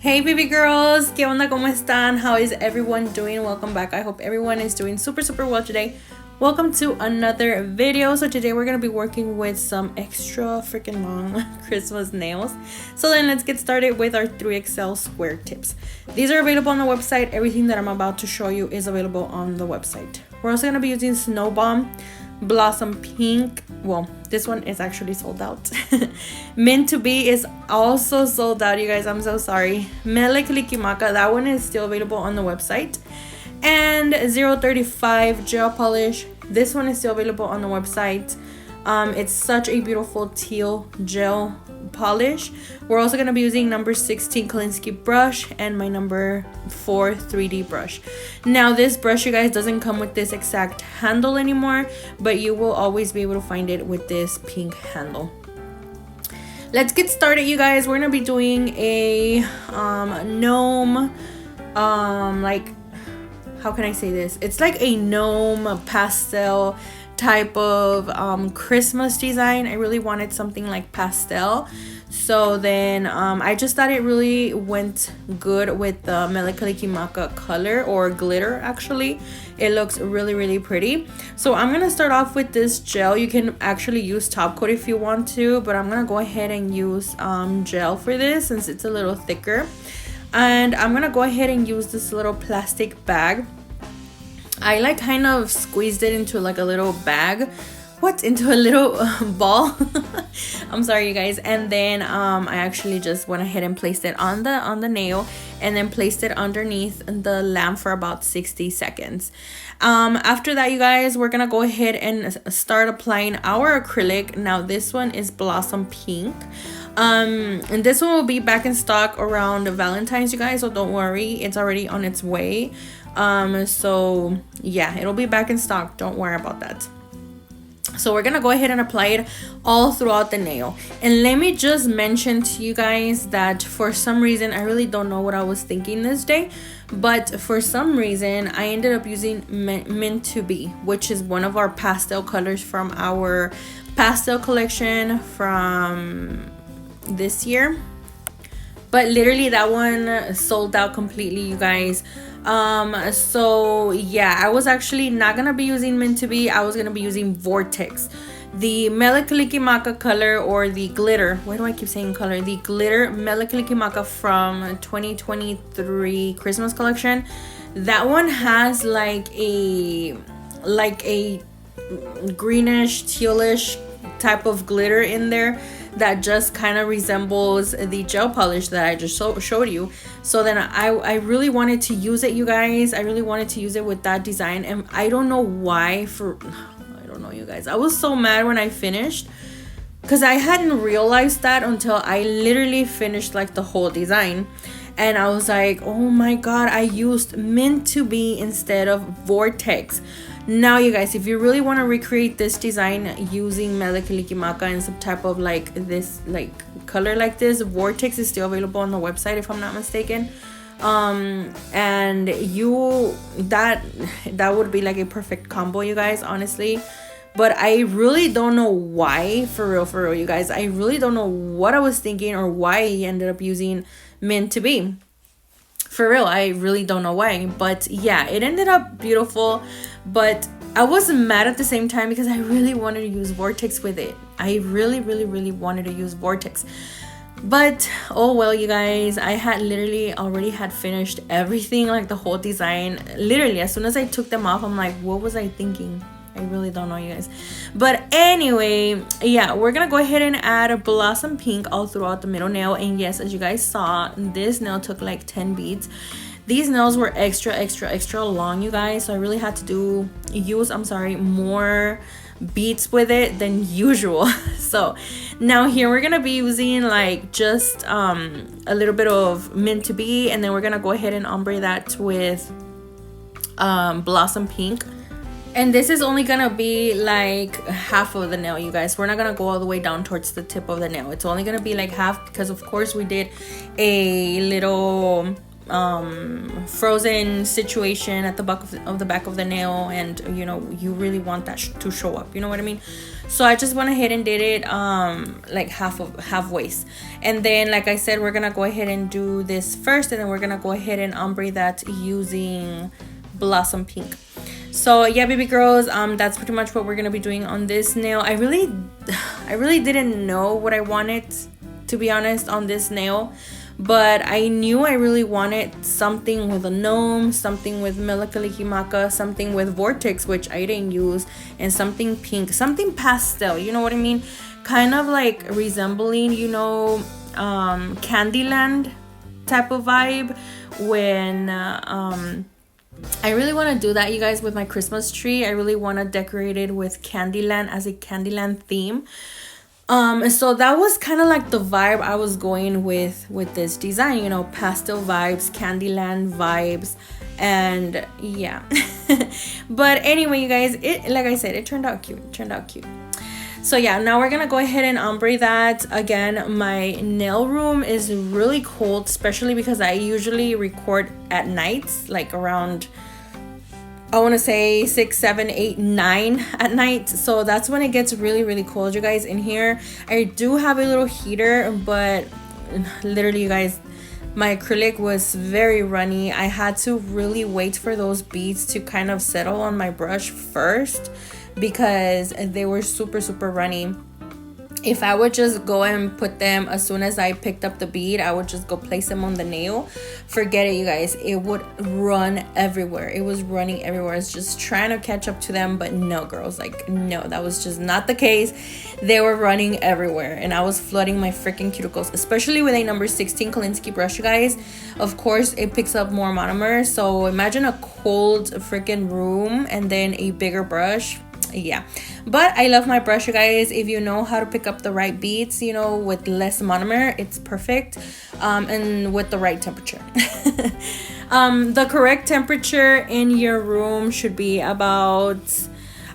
Hey baby girls, ¿qué onda? ¿Cómo están? How is everyone doing? Welcome back. I hope everyone is doing super well today. Welcome to another video. So today we're going to be working with some extra freaking long Christmas nails. So then let's get started with our 3XL square tips. These are available on the website. Everything that I'm about to show you is available on the website. We're also going to be using Snow Bomb, Blossom Pink. Well, this one is actually sold out. Meant to Be is also sold out, you guys. I'm so sorry. Melodysusie, that one is still available on the website. And 035 gel polish, this one is still available on the website. It's such a beautiful teal gel polish. We're also going to be using number 16 Kolinsky brush and my number 4 3D brush. Now this brush, you guys, doesn't come with this exact handle anymore, but you will always be able to find it with this pink handle. Let's get started, you guys. We're going to be doing a gnome, like, how can I say this? It's like a gnome pastel type of Christmas design. I really wanted something like pastel. So then I just thought it really went good with the Melodysusie color or glitter actually. It looks really pretty. So I'm gonna start off with this gel. You can actually use top coat if you want to, but I'm gonna go ahead and use gel for this since it's a little thicker. And I'm gonna go ahead and use this little plastic bag. I like kind of squeezed it into like a little bag. What? Into a little ball. I'm sorry, you guys. And then I actually just went ahead and placed it on the nail and then placed it underneath the lamp for about 60 seconds. After that, you guys, we're gonna go ahead and start applying our acrylic. Now this one is Blossom Pink. And this one will be back in stock around Valentine's, you guys, so don't worry, it's already on its way. So yeah, it'll be back in stock, don't worry about that. So we're gonna go ahead and apply it all throughout the nail. And let me just mention to you guys that for some reason, I really don't know what I was thinking this day, but for some reason I ended up using Meant to Be, which is one of our pastel colors from our pastel collection from this year. But literally that one sold out completely, you guys. So yeah, I was actually not gonna be using Meant to Be. I was gonna be using Vortex, the Melodysusie color, or the glitter. Why do I keep saying color? The glitter Melodysusie from 2023 Christmas collection. That one has like a greenish tealish type of glitter in there that just kind of resembles the gel polish that I just showed you. So then I really wanted to use it, you guys. I really wanted to use it with that design, and I don't know why. I don't know, you guys. I was so mad when I finished because I hadn't realized that until I literally finished like the whole design. And I was like, oh my god, I used Meant to Be instead of Vortex. Now, you guys, if you really want to recreate this design using Melodysusie and some type of like this like color like this, Vortex is still available on the website if I'm not mistaken. And that would be like a perfect combo, you guys, honestly. But I really don't know why, for real, you guys. I really don't know what I was thinking or why I ended up using Meant to Be. For real, I really don't know why. But yeah, it ended up beautiful. But I was mad at the same time because I really wanted to use Vortex with it. I really wanted to use Vortex. But oh well, you guys, I had literally already had finished everything, like the whole design. Literally, as soon as I took them off, I'm like, what was I thinking? I really don't know, you guys. But anyway, yeah, we're gonna go ahead and add a Blossom Pink all throughout the middle nail. And yes, as you guys saw, this nail took like 10 beads. These nails were extra long, you guys, so I really had to use more beads with it than usual. So now here we're gonna be using like just a little bit of Meant to Be, and then we're gonna go ahead and ombre that with Blossom Pink. And this is only gonna be like half of the nail, you guys. We're not gonna go all the way down towards the tip of the nail. It's only gonna be like half because of course we did a little frozen situation at the back of the back of the nail, and you know, you really want that to show up, you know what I mean? So I just went ahead and did it like halfways. And then, like I said, we're gonna go ahead and do this first, and then we're gonna go ahead and ombre that using Blossom Pink. So yeah, baby girls, that's pretty much what we're gonna be doing on this nail. I really didn't know what I wanted, to be honest, on this nail, but I knew I really wanted something with a gnome, something with Melodysusie, something with Vortex, which I didn't use, and something pink, something pastel, you know what I mean? Kind of like resembling, you know, Candyland type of vibe. When I really want to do that, you guys, with my Christmas tree. I really want to decorate it with Candyland, as a Candyland theme. So that was kind of like the vibe I was going with this design, you know, pastel vibes, Candyland vibes, and yeah. But anyway, you guys, it, like I said, it turned out cute. So yeah, now we're gonna go ahead and ombre that. Again, my nail room is really cold, especially because I usually record at nights, like around, I want to say 6, 7, 8, 9 at night. So that's when it gets really cold, you guys, in here. I do have a little heater, but literally, you guys, my acrylic was very runny. I had to really wait for those beads to kind of settle on my brush first, because they were super runny. If I would just go and put them as soon as I picked up the bead, I would just go place them on the nail. Forget it, you guys. It would run everywhere. It was running everywhere. It's just trying to catch up to them. But no, girls, like, no, that was just not the case. They were running everywhere, and I was flooding my freaking cuticles, especially with a number 16 Kolinsky brush, you guys. Of course, it picks up more monomer. So imagine a cold freaking room and then a bigger brush. Yeah, but I love my brush, you guys. If you know how to pick up the right beads, you know, with less monomer, it's perfect, and with the right temperature. The correct temperature in your room should be about,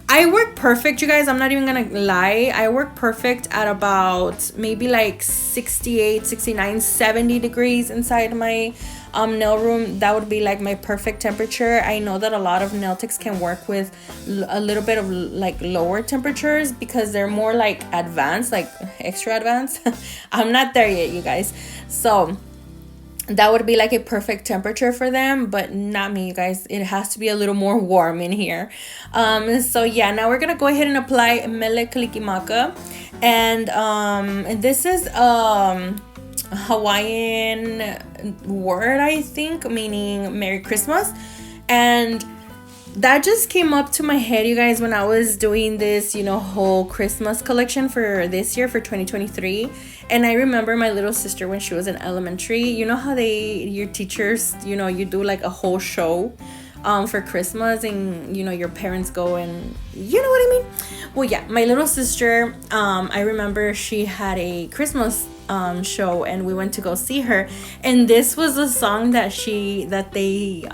I work perfect, you guys, I'm not even gonna lie, I work perfect at about maybe like 68, 69, 70 degrees inside my nail room. That would be like my perfect temperature. I know that a lot of nail techs can work with a little bit of like lower temperatures because they're more like advanced, like extra advanced. I'm not there yet, you guys. So that would be like a perfect temperature for them, but not me, you guys. It has to be a little more warm in here. So yeah, now we're gonna go ahead and apply Melodysusie, and this is Hawaiian word, I think, meaning Merry Christmas. And that just came up to my head, you guys, when I was doing this, you know, whole Christmas collection for this year, for 2023. And I remember my little sister when she was in elementary. You know how your teachers, you know, you do like a whole show for Christmas, and you know, your parents go, and you know what I mean? Well, yeah, my little sister, I remember she had a Christmas show, and we went to go see her, and this was a song that they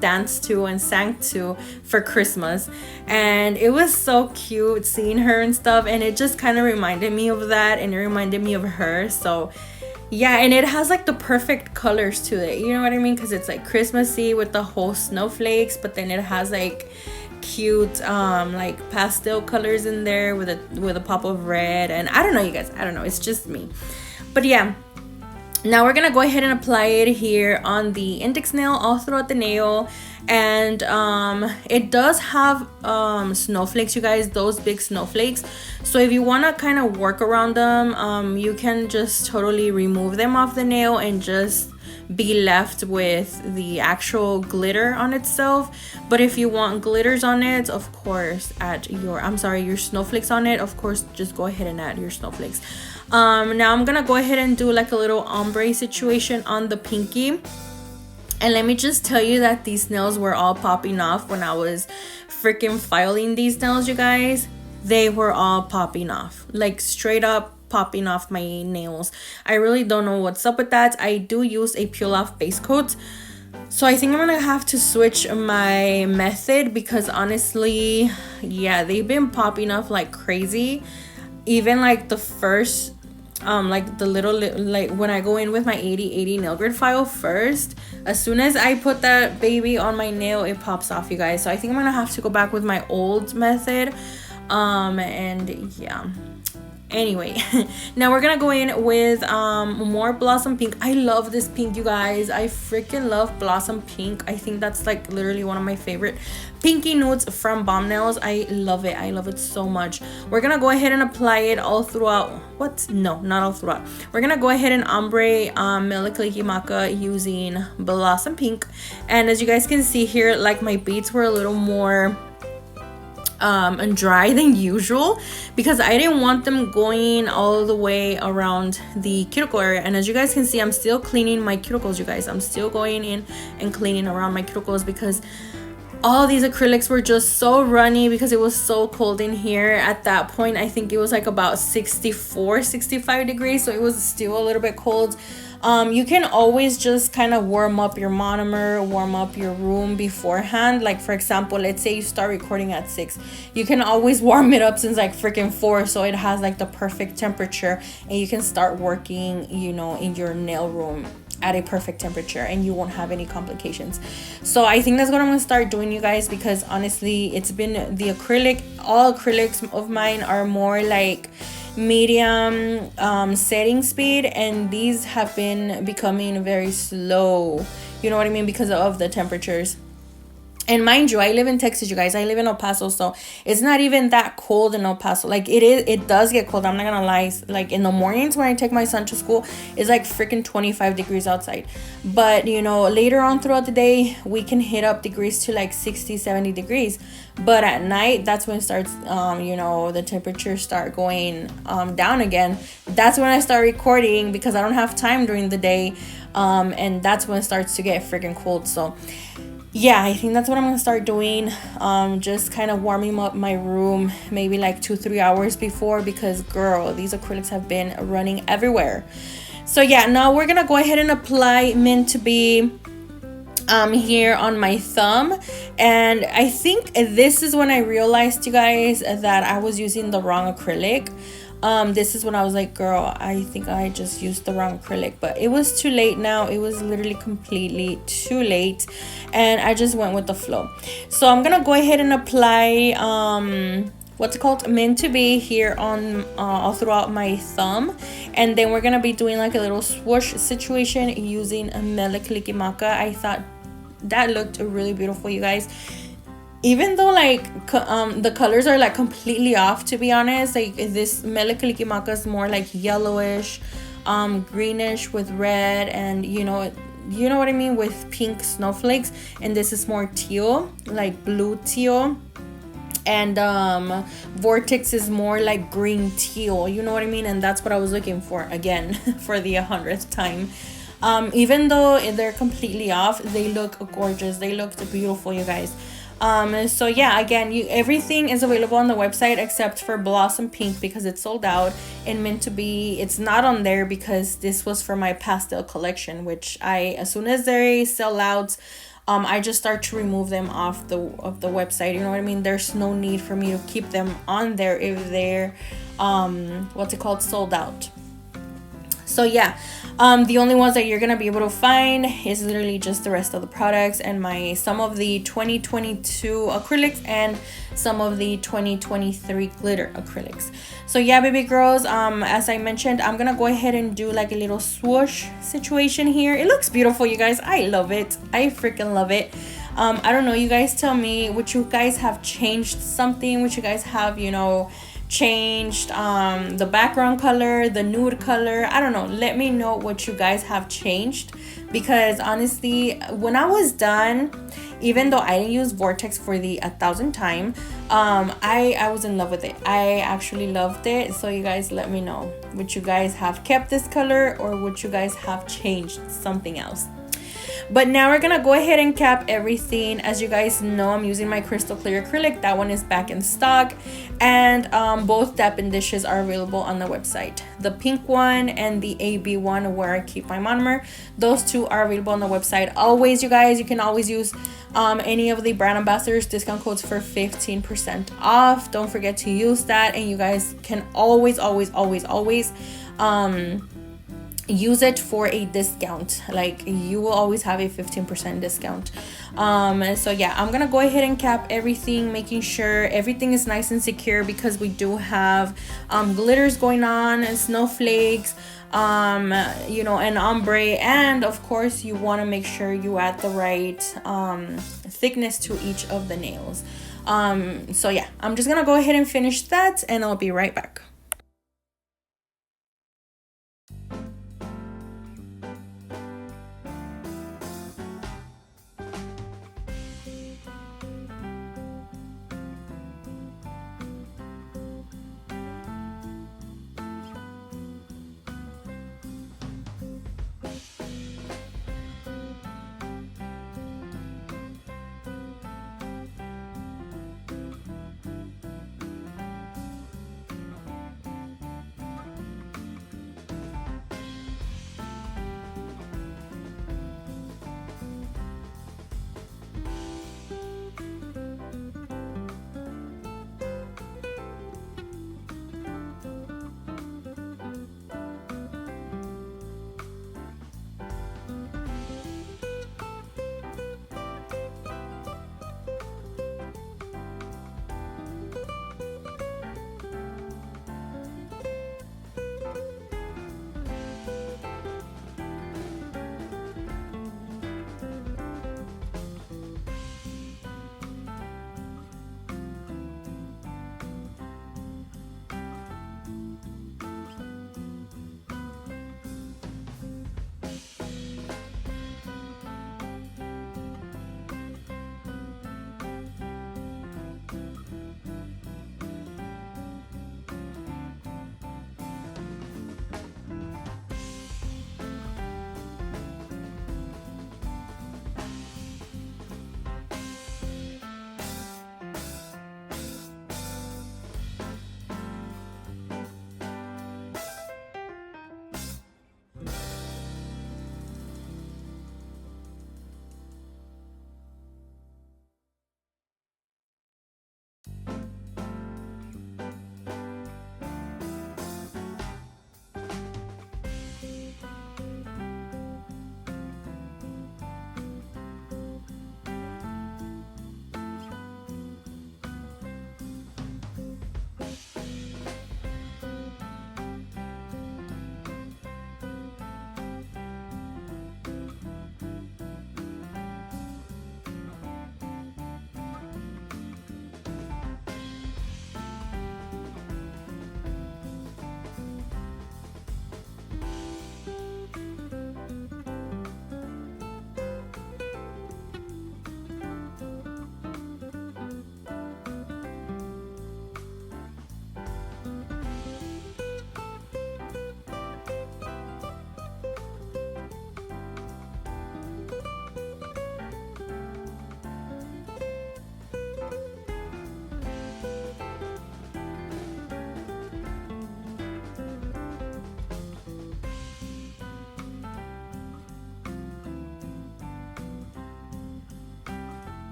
danced to and sang to for Christmas, and it was so cute seeing her and stuff, and it just kind of reminded me of that, and it reminded me of her. So yeah, and it has like the perfect colors to it, you know what I mean? Because it's like Christmassy with the whole snowflakes, but then it has like cute like pastel colors in there with a pop of red, and I don't know, you guys, I don't know, it's just me. But yeah, now we're gonna go ahead and apply it here on the index nail, all throughout the nail. And it does have snowflakes, you guys, those big snowflakes. So if you want to kind of work around them, you can just totally remove them off the nail and just be left with the actual glitter on itself. But if you want glitters on it, of course, your snowflakes on it, of course, just go ahead and add your snowflakes. Now I'm gonna go ahead and do like a little ombre situation on the pinky. And let me just tell you that these nails were all popping off when I was freaking filing these nails, you guys. They were all popping off, like straight up popping off my nails. I really don't know what's up with that. I do use a peel off base coat, so I think I'm gonna have to switch my method, because honestly, yeah, they've been popping off like crazy. Even like the first like the little, like when I go in with my 8080 nail grid file first, as soon as I put that baby on my nail, it pops off, you guys. So I think I'm gonna have to go back with my old method. And yeah, anyway, now we're gonna go in with more Blossom Pink. I love this pink, you guys. I freaking love Blossom Pink. I think that's like literally one of my favorite pinky nudes from BOMBNAILZ. I love it. I love it so much. We're gonna go ahead and apply it all throughout. What? No, not all throughout. We're gonna go ahead and ombre Melodysusie using Blossom Pink. And as you guys can see here, like my beads were a little more and dry than usual because I didn't want them going all the way around the cuticle area. And as you guys can see, I'm still cleaning my cuticles, you guys. I'm still going in and cleaning around my cuticles because all these acrylics were just so runny because it was so cold in here. At that point, I think it was like about 64-65 degrees, so it was still a little bit cold. You can always just kind of warm up your monomer, warm up your room beforehand. Like for example, let's say you start recording at 6, you can always warm it up since like freaking 4, so it has like the perfect temperature and you can start working, you know, in your nail room at a perfect temperature and you won't have any complications. So I think that's what I'm gonna start doing, you guys, because honestly it's been the acrylic, all acrylics of mine are more like medium setting speed, and these have been becoming very slow, you know what I mean, because of the temperatures. And mind you, I live in Texas, you guys. I live in El Paso, so it's not even that cold in El Paso. Like it does get cold, I'm not gonna lie. Like in the mornings when I take my son to school, it's like freaking 25 degrees outside. But you know, later on throughout the day, we can hit up degrees to like 60-70 degrees. But at night, that's when it starts, you know, the temperatures start going down again. That's when I start recording because I don't have time during the day. And that's when it starts to get freaking cold. So yeah, I think that's what I'm gonna start doing. Just kind of warming up my room maybe like 2-3 hours before, because girl, these acrylics have been running everywhere. So yeah, now we're gonna go ahead and apply Meant to Be here on my thumb. And I think this is when I realized, you guys, that I was using the wrong acrylic. This is when I was like, girl, I think I just used the wrong acrylic, but it was too late now. It was literally completely too late, and I just went with the flow. So I'm gonna go ahead and apply what's it called, Meant to Be here on all throughout my thumb, and then we're gonna be doing like a little swoosh situation using a Acrylic Application. I thought that looked really beautiful, you guys. Even though like the colors are like completely off, to be honest, like this Acrylic Application is more like yellowish, greenish with red, and you know what I mean, with pink snowflakes. And this is more teal, like blue teal, and Vortex is more like green teal, you know what I mean. And that's what I was looking for again for the 100th time. Even though they're completely off, they look gorgeous, they looked beautiful, you guys. So yeah, again, everything is available on the website except for Blossom Pink because it's sold out, and Meant to Be, it's not on there because this was for my pastel collection, which as soon as they sell out, I just start to remove them off the website, you know what I mean. There's no need for me to keep them on there if they're sold out. So yeah, the only ones that you're gonna be able to find is literally just the rest of the products and some of the 2022 acrylics and some of the 2023 glitter acrylics. So yeah, baby girls, as I mentioned, I'm gonna go ahead and do like a little swoosh situation here. It looks beautiful, you guys. I love it. I freaking love it. I don't know, you guys tell me, would you guys have changed something? Would you guys have, you know, changed the background color, the nude color? I don't know, let me know what you guys have changed, because honestly, when I was done, even though I didn't use Vortex for the 1,000th time, I was in love with it. I actually loved it. So you guys let me know, would you guys have kept this color or would you guys have changed something else? But now we're gonna go ahead and cap everything. As you guys know, I'm using my crystal clear acrylic. That one is back in stock, and both Dap dishes are available on the website. The pink one and the AB one, where I keep my monomer, those two are available on the website. Always, you guys, you can always use any of the brand ambassadors discount codes for 15% off. Don't forget to use that, and you guys can always use it for a discount. Like, you will always have a 15% discount. So yeah, I'm gonna go ahead and cap everything, making sure everything is nice and secure, because we do have glitters going on and snowflakes, you know, and ombre, and of course you want to make sure you add the right thickness to each of the nails. So yeah, I'm just gonna go ahead and finish that, and I'll be right back.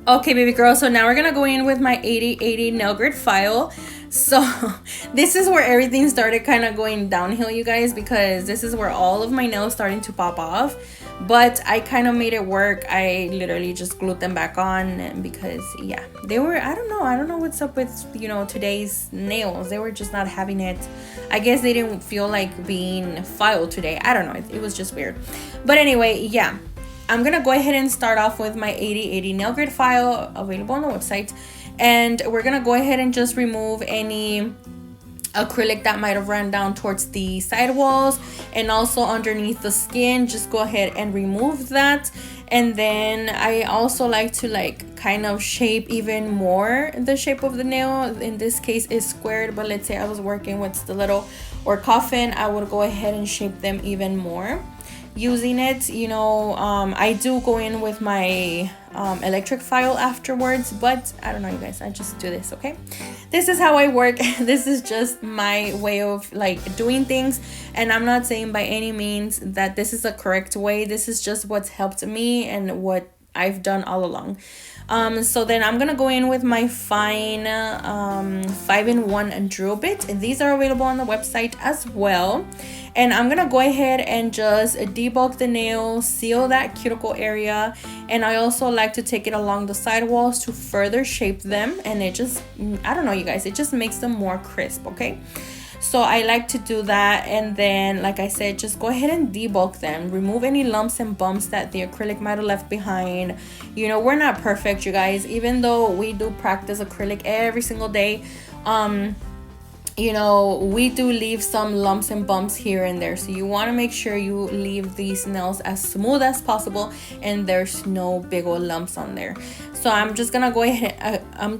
Okay, baby girl, so now we're gonna go in with my 8080 nail grid file. So this is where everything started kind of going downhill, you guys, because this is where all of my nails starting to pop off. But I kind of made it work. I literally just glued them back on because yeah, they were, I don't know what's up with, you know, today's nails. They were just not having it. I guess they didn't feel like being filed today. I don't know, it was just weird. But anyway, yeah, I'm gonna go ahead and start off with my 8080 nail grid file available on the website, and we're gonna go ahead and just remove any acrylic that might have run down towards the sidewalls and also underneath the skin. Just go ahead and remove that. And then I also like to like kind of shape even more the shape of the nail. In this case is squared, but let's say I was working with stiletto or coffin, I would go ahead and shape them even more using it. You know, I do go in with my electric file afterwards, but I don't know, you guys, I just do this. Okay, this is how I work. This is just my way of like doing things, and I'm not saying by any means that this is the correct way. This is just what's helped me and what I've done all along. So then I'm gonna go in with my fine 5-in-1 drill bit, and these are available on the website as well. And I'm gonna go ahead and just debulk the nail, seal that cuticle area, and I also like to take it along the sidewalls to further shape them, and it just, I don't know, you guys, it just makes them more crisp. Okay, so I like to do that. And then, like I said, just go ahead and debulk them, remove any lumps and bumps that the acrylic might have left behind. You know, we're not perfect, you guys, even though we do practice acrylic every single day. You know, we do leave some lumps and bumps here and there, so you want to make sure you leave these nails as smooth as possible and there's no big old lumps on there. So I'm just gonna go ahead and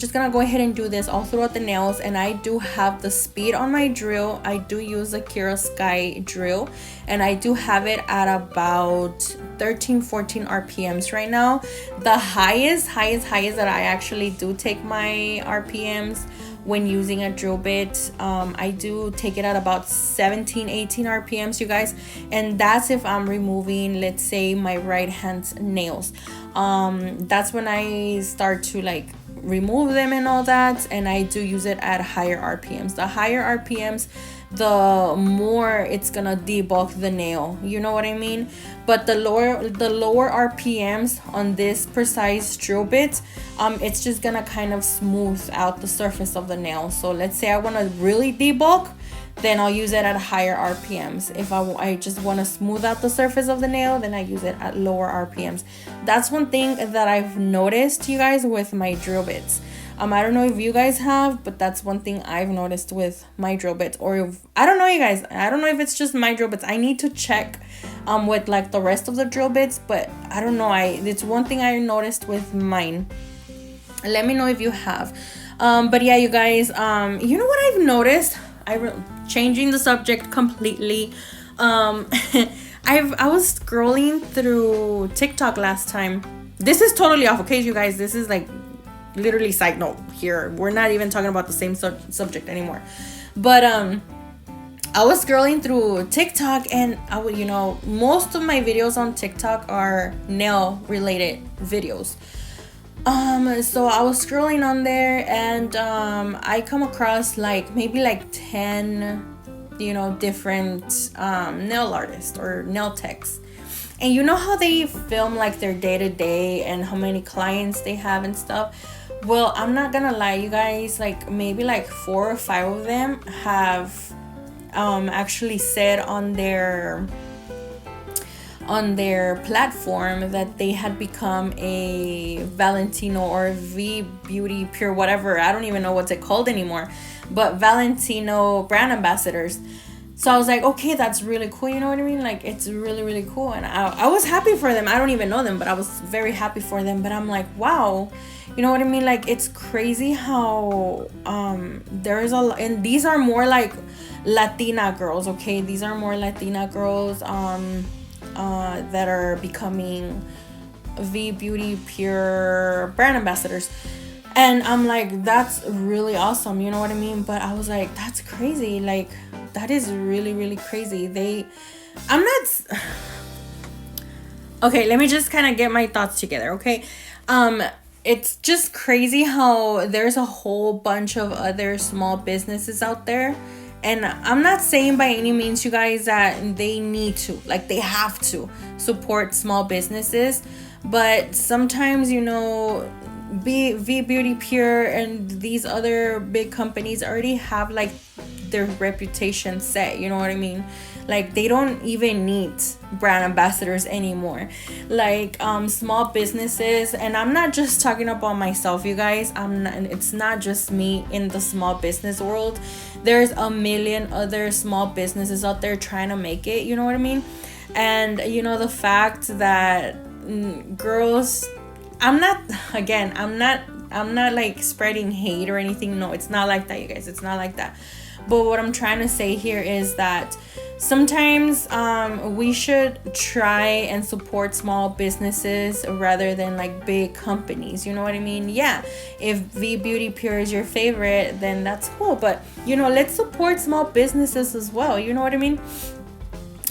do this all throughout the nails. And I do have the speed on my drill. I do use a Kira Sky drill, and I do have it at about 13-14 RPMs right now. The highest that I actually do take my RPMs when using a drill bit, I do take it at about 17-18 RPMs, you guys, and that's if I'm removing, let's say, my right hand's nails. That's when I start to like remove them and all that, and I do use it at higher RPMs. The higher RPMs, the more it's gonna debulk the nail, you know what I mean? But the lower RPMs on this precise drill bit, it's just gonna kind of smooth out the surface of the nail. So let's say I want to really debulk, then I'll use it at higher RPMs. If I just want to smooth out the surface of the nail, then I use it at lower RPMs. That's one thing that I've noticed, you guys, with my drill bits. I don't know if you guys have, but that's one thing I've noticed with my drill bits. Or if, I don't know, you guys, I don't know if it's just my drill bits. I need to check with like the rest of the drill bits, but I don't know, it's one thing I noticed with mine. Let me know if you have. But yeah, you guys, you know what I've noticed? Changing the subject completely. I was scrolling through TikTok last time. This is totally off, okay, you guys? This is like literally side note here. We're not even talking about the same subject anymore. But I was scrolling through TikTok, and I would, you know, most of my videos on TikTok are nail related videos. So I was scrolling on there, and I come across like maybe like 10, you know, different nail artists or nail techs. And you know how they film like their day-to-day and how many clients they have and stuff? Well, I'm not gonna lie, you guys, like maybe like 4 or 5 of them have actually said on their platform that they had become a Valentino or V Beauty Pure whatever, I don't even know what's it called anymore, but Valentino brand ambassadors. So I was like, okay, that's really cool, you know what I mean? Like, it's really, really cool. And I was happy for them. I don't even know them, but I was very happy for them. But I'm like, wow, you know what I mean? Like, it's crazy how there is and these are more like Latina girls, okay? These are more Latina girls that are becoming V Beauty Pure brand ambassadors. And I'm like, that's really awesome, you know what I mean? But I was like, that's crazy. Like, that is really, really crazy. Okay, let me just kind of get my thoughts together, okay? it's just crazy how there's a whole bunch of other small businesses out there. And I'm not saying by any means, you guys, that they need to, like, they have to support small businesses. But sometimes, you know, V Beauty Pure and these other big companies already have like their reputation set, you know what I mean? Like, they don't even need brand ambassadors anymore. Like, small businesses, and I'm not just talking about myself, you guys. It's not just me in the small business world. There's a million other small businesses out there trying to make it, you know what I mean? And you know, the fact that girls, I'm not like spreading hate or anything. No, it's not like that, you guys. It's not like that. But what I'm trying to say here is that sometimes we should try and support small businesses rather than like big companies, you know what I mean? Yeah, if V Beauty Pure is your favorite, then that's cool, but you know, let's support small businesses as well, you know what I mean?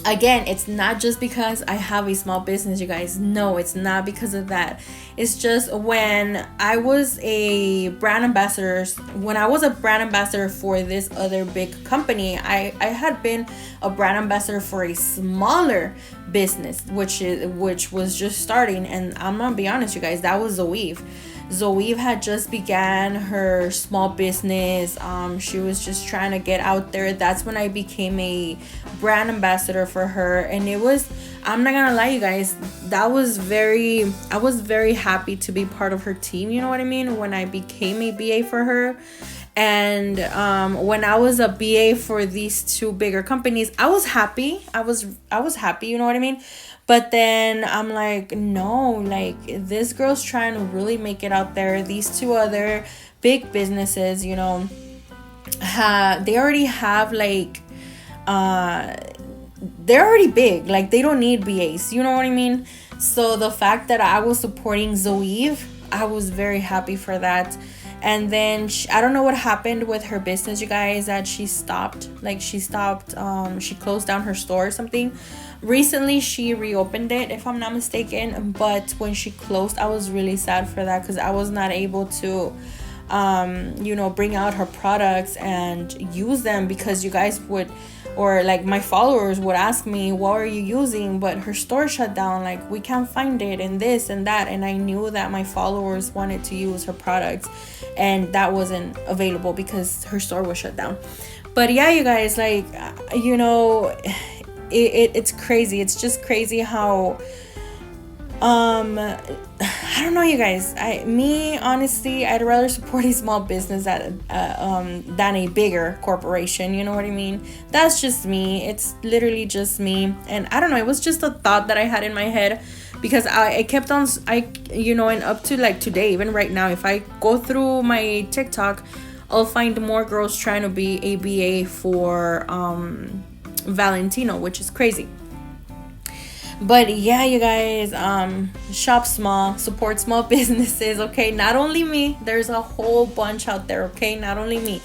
Again, it's not just because I have a small business, you guys. No, it's not because of that. It's just when I was a brand ambassador, for this other big company, I had been a brand ambassador for a smaller business, which was just starting. And I'm gonna be honest, you guys, that was Zoe had just began her small business. She was just trying to get out there. That's when I became a brand ambassador for her, and it was, I'm not gonna lie, you guys, I was very happy to be part of her team, you know what I mean, when I became a BA for her. And when I was a BA for these two bigger companies, I was happy. I was happy, you know what I mean? But then I'm like, no, like, this girl's trying to really make it out there. These two other big businesses, you know, they already have like, they're already big. Like, they don't need BAs, you know what I mean? So the fact that I was supporting Zoe, I was very happy for that. And then I don't know what happened with her business, you guys, that she closed down her store or something. Recently she reopened it, if I'm not mistaken, but when she closed, I was really sad for that, because I was not able to you know, bring out her products and use them, because you guys would, or like my followers would ask me, what are you using? But her store shut down, like, we can't find it, and this and that. And I knew that my followers wanted to use her products, and that wasn't available because her store was shut down. But yeah, you guys, like, you know, it's crazy. It's just crazy how I don't know, you guys. Honestly, I'd rather support a small business than a bigger corporation. You know what I mean? That's just me. It's literally just me. And I don't know. It was just a thought that I had in my head, because I kept on, you know, and up to like today, even right now, if I go through my TikTok, I'll find more girls trying to be a BA for Valentino, which is crazy. But yeah, you guys, shop small, support small businesses, okay? Not only me, there's a whole bunch out there, okay? Not only me.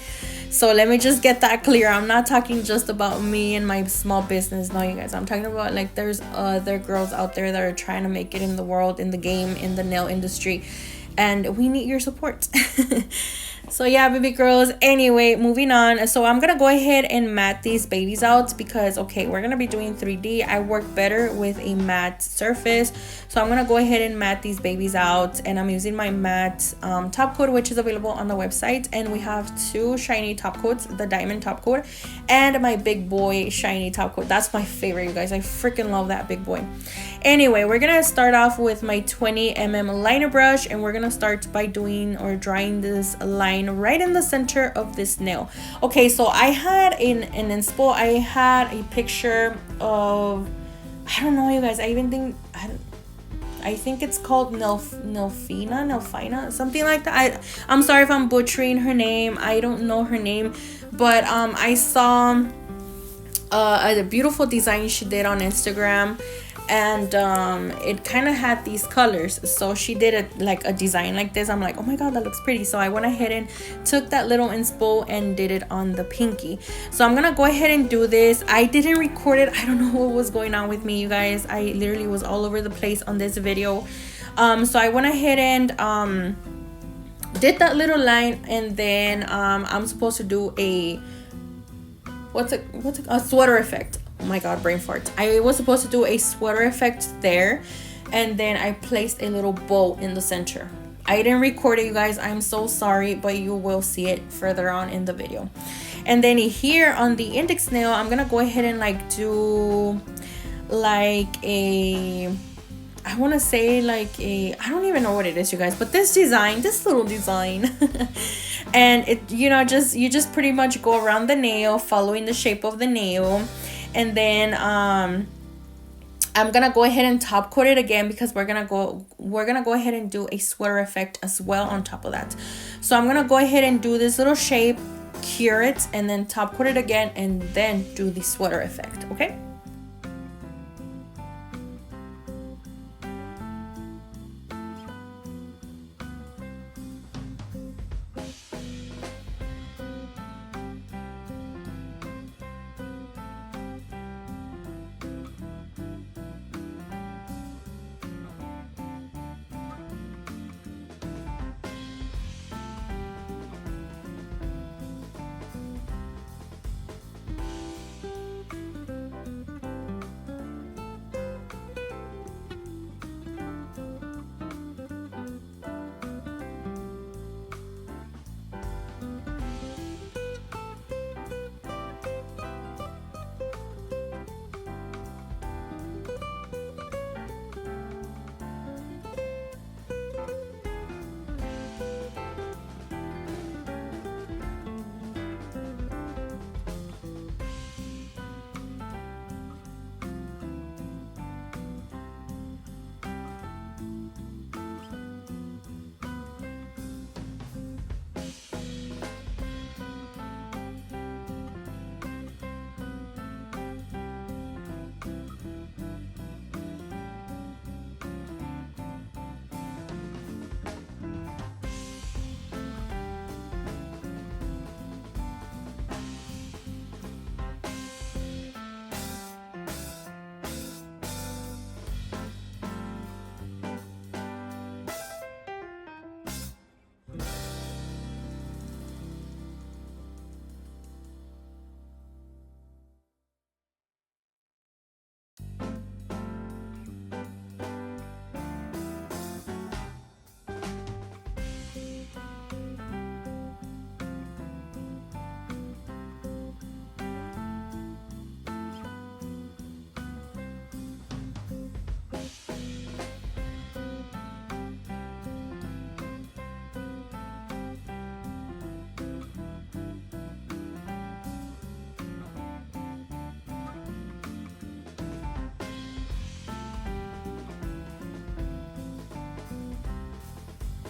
So let me just get that clear. I'm not talking just about me and my small business. No, you guys, I'm talking about, like, there's other girls out there that are trying to make it in the world, in the game, in the nail industry, and we need your support. So yeah, baby girls, anyway, moving on. So I'm gonna go ahead and matte these babies out, because okay, we're gonna be doing 3D. I work better with a matte surface, so I'm gonna go ahead and matte these babies out. And I'm using my matte top coat, which is available on the website. And we have two shiny top coats, the diamond top coat and my big boy shiny top coat. That's my favorite, you guys. I freaking love that big boy. Anyway, we're gonna start off with my 20mm liner brush, and we're gonna start by doing or drawing this line right in the center of this nail. Okay, so I had in inspo, I had a picture of, I don't know, you guys, I think it's called Nelfina, something like that. I'm sorry if I'm butchering her name. I don't know her name, but I saw a beautiful design she did on Instagram, and it kind of had these colors. So she did a design like this. I'm like, oh my god, that looks pretty. So I went ahead and took that little inspo and did it on the pinky. So I'm gonna go ahead and do this. I didn't record it. I don't know what was going on with me, you guys. I literally was all over the place on this video. So I went ahead and did that little line, and then I'm supposed to do a a sweater effect. Oh my god, brain fart. I was supposed to do a sweater effect there, and then I placed a little bow in the center. I didn't record it, you guys, I'm so sorry, but you will see it further on in the video. And then here on the index nail, I'm gonna go ahead and like do like a, I want to say like a, I don't even know what it is, you guys, but this little design and it, you know, you just pretty much go around the nail following the shape of the nail. And then I'm gonna go ahead and top coat it again, because we're gonna go ahead and do a sweater effect as well on top of that. So I'm gonna go ahead and do this little shape, cure it, and then top coat it again, and then do the sweater effect. Okay.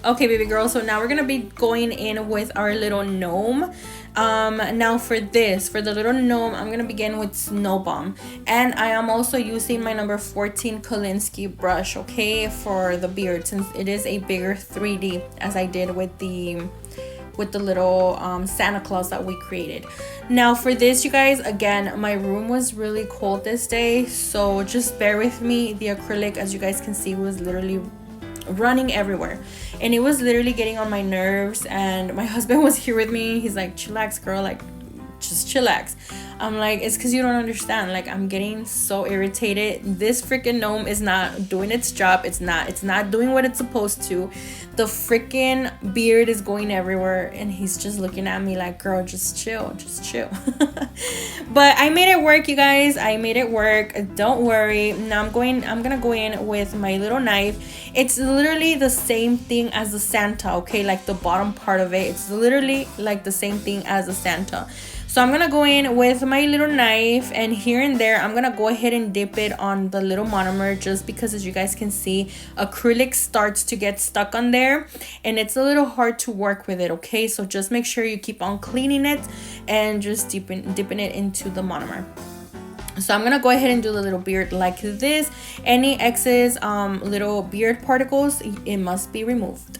Okay, baby girl, so now we're gonna be going in with our little gnome. Now for the little gnome, I'm gonna begin with Snow Bomb, and I am also using my number 14 Kolinsky brush, okay, for the beard, since it is a bigger 3D, as I did with the little Santa Claus that we created. Now for this, you guys, again, my room was really cold this day, so just bear with me. The acrylic, as you guys can see, was literally running everywhere, and it was literally getting on my nerves. And my husband was here with me. He's like, chillax girl, like just chillax. I'm like, it's because you don't understand, like I'm getting so irritated. This freaking gnome is not doing its job. It's not doing what it's supposed to. The freaking beard is going everywhere, and he's just looking at me like, girl, just chill. But I made it work, you guys. I made it work, don't worry. Now I'm gonna go in with my little knife. It's literally the same thing as the Santa, okay? Like the bottom part of it, it's literally like the same thing as the Santa. So I'm gonna go in with my little knife, and here and there I'm gonna go ahead and dip it on the little monomer, just because, as you guys can see, acrylic starts to get stuck on there and it's a little hard to work with it, okay? So just make sure you keep on cleaning it and just dipping it into the monomer. So I'm gonna go ahead and do the little beard like this. Any excess little beard particles, it must be removed.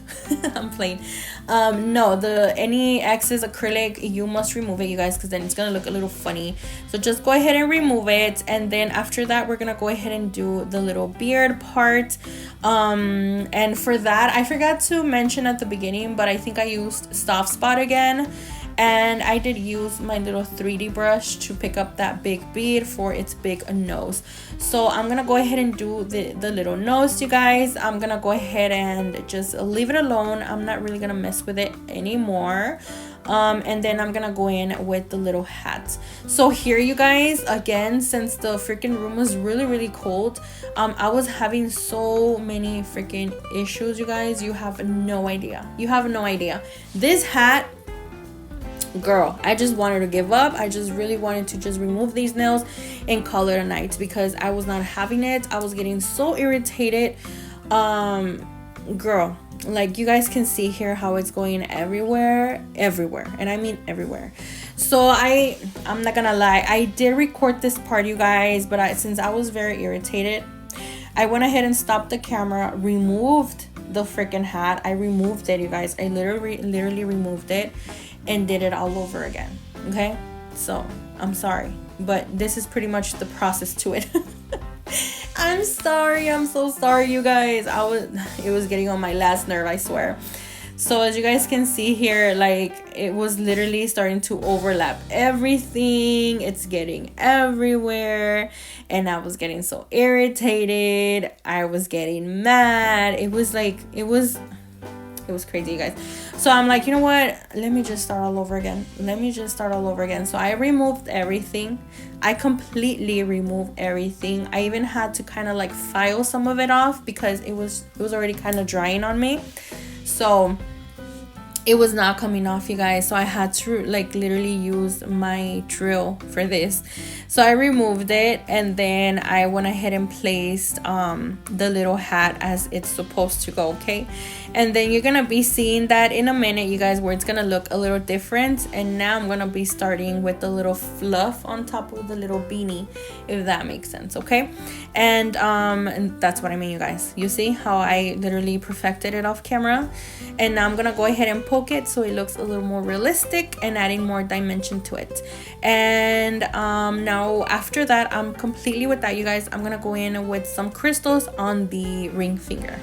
I'm playing. No, any excess acrylic, you must remove it, you guys, because then it's gonna look a little funny. So just go ahead and remove it, and then after that we're gonna go ahead and do the little beard part. And for that, I forgot to mention at the beginning, but I think I used Soft Spot again. And I did use my little 3D brush to pick up that big bead for its big nose. So I'm gonna go ahead and do the little nose, you guys. I'm gonna go ahead and just leave it alone. I'm not really gonna mess with it anymore. And then I'm gonna go in with the little hat. So here, you guys, again, since the freaking room was really cold, I was having so many freaking issues, you guys. You have no idea. You have no idea. This hat, girl, I just wanted to give up. I just really wanted to just remove these nails and call it a night, because I was not having it. I was getting so irritated. Girl, like, you guys can see here how it's going everywhere, and I mean everywhere. So I'm not gonna lie, I did record this part, you guys, but since I was very irritated, I went ahead and stopped the camera, removed the freaking hat. I removed it, you guys. I literally removed it and did it all over again. Okay, so I'm sorry, but this is pretty much the process to it. I'm sorry, I'm so sorry, you guys. It was getting on my last nerve, I swear. So as you guys can see here, like, it was literally starting to overlap everything. It's getting everywhere, and I was getting so irritated. I was getting mad. It was crazy, you guys. So I'm like, you know what, let me just start all over again. So I removed everything. I completely removed everything. I even had to kind of like file some of it off, because it was already kind of drying on me. So it was not coming off, you guys. So I had to like literally use my drill for this. So I removed it, and then I went ahead and placed the little hat as it's supposed to go. Okay, and then you're gonna be seeing that in a minute, you guys, where it's gonna look a little different. And now I'm gonna be starting with the little fluff on top of the little beanie, if that makes sense. Okay, and that's what I mean, you guys. You see how I literally perfected it off camera, and now I'm gonna go ahead and poke it so it looks a little more realistic and adding more dimension to it. And now after that, I'm completely with that, you guys. I'm gonna go in with some crystals on the ring finger.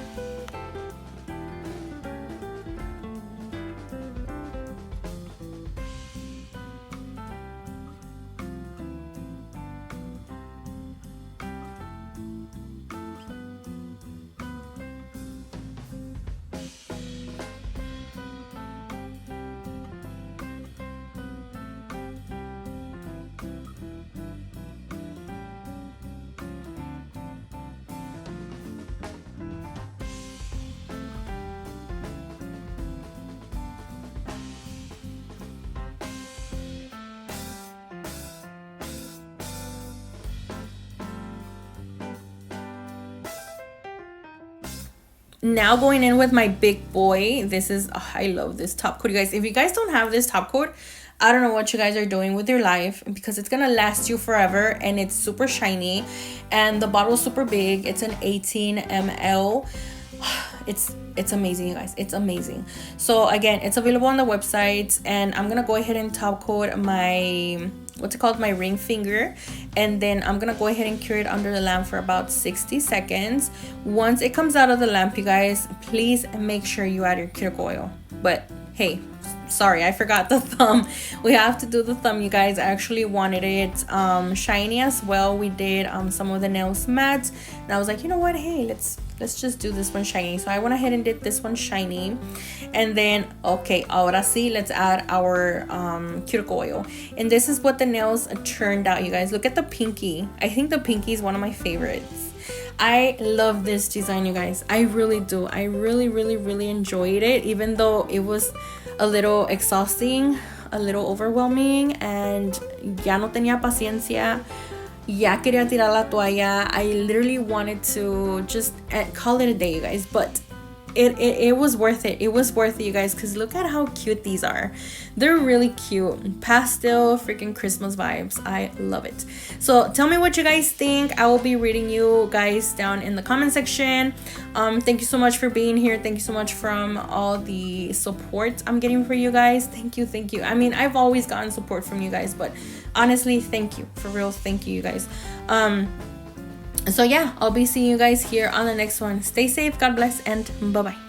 Now going in with my big boy. This is, I love this top coat, you guys. If you guys don't have this top coat, I don't know what you guys are doing with your life, because it's gonna last you forever, and it's super shiny, and the bottle is super big. It's an 18 ml. It's amazing, you guys. It's amazing. So again, it's available on the website, and I'm gonna go ahead and top coat my, what's it called, my ring finger, and then I'm gonna go ahead and cure it under the lamp for about 60 seconds. Once it comes out of the lamp, you guys, please make sure you add your cuticle oil. But hey, sorry, I forgot the thumb. We have to do the thumb, you guys. I actually wanted it shiny as well. We did some of the nails matte, and I was like, you know what, hey, let's just do this one shiny. So I went ahead and did this one shiny, and then okay, ahora sí, let's add our cuticle oil. And this is what the nails turned out, you guys. Look at the pinky. I think the pinky is one of my favorites. I love this design, you guys. I really do. I really enjoyed it, even though it was a little exhausting, a little overwhelming, and ya no tenía paciencia. Ya quería tirar la toalla. I literally wanted to just call it a day, you guys. But it was worth it. It was worth it, you guys, because look at how cute these are. They're really cute. Pastel freaking Christmas vibes. I love it. So tell me what you guys think. I will be reading you guys down in the comment section. Thank you so much for being here. Thank you so much from all the support I'm getting for you guys. Thank you. I mean, I've always gotten support from you guys, but honestly, thank you. For real, thank you guys. So yeah, I'll be seeing you guys here on the next one. Stay safe, God bless, and bye bye.